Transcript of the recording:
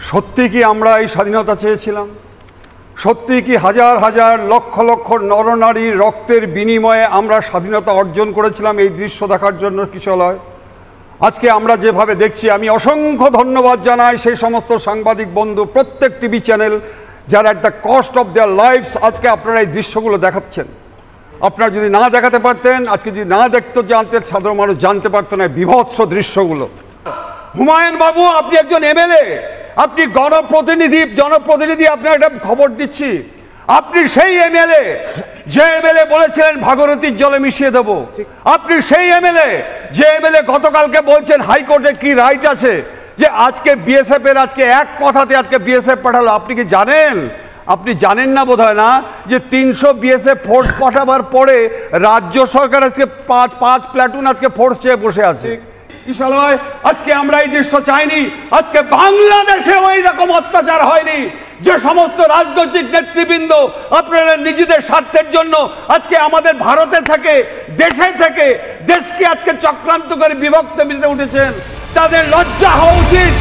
সত্যি কি আমরা এই স্বাধীনতা চেয়েছিলাম? সত্যি কি হাজার হাজার লক্ষ লক্ষ নরনারীর রক্তের বিনিময়ে আমরা স্বাধীনতা অর্জন করেছিলাম এই দৃশ্য দেখার জন্য কিশলয়? আজকে আমরা যেভাবে দেখছি, আমি অসংখ্য ধন্যবাদ জানাই সেই সমস্ত সাংবাদিক বন্ধু, প্রত্যেক টিভি চ্যানেল যারা at the cost of their lives আজকে আপনারা এই দৃশ্যগুলো দেখাচ্ছেন। আপনারা যদি না দেখাতে পারতেন, আজকে যদি না দেখতে জানতেন, সাধারণ মানুষ জানতে পারতো না বিভৎস দৃশ্যগুলো। হুমায়ুন বাবু, আপনি একজন এমএলএ, আপনি জনপ্রতিনিধি, আপনার একটা খবর দিচ্ছি, আপনি সেই এমএলএ যে এমএলএ বলেছিলেন ভাগীরথীর জলে মিশিয়ে দেব। আপনি সেই এমএলএ যে এমএলএ গতকালকে বলছেন হাইকোর্টে কি রাইট আছে যে আজকে বিএসএফ এর আজকে এক কথাতে আজকে বিএসএফ পাঠালো। আপনি কি জানেন? আপনি জানেন না বোধ হয় না যে 300 বিএসএফ ফোর্স পাঠাবার পরে রাজ্য সরকার আজকে পাঁচ প্ল্যাটুন আজকে ফোর্স চেয়ে বসে আছে। কিশলয়, আজকে আমরা এই দৃশ্য চাইনি। আজকে বাংলাদেশে ওই রকম অত্যাচার হয়নি। যে সমস্ত রাজনৈতিক নেতৃবৃন্দ আপনারা নিজেদের স্বার্থের জন্য আজকে আমাদের ভারতে থেকে দেশকে আজকে চক্রান্ত করে বিভক্ত মিলতে উঠেছেন, তাদের লজ্জা হওয়া উচিত।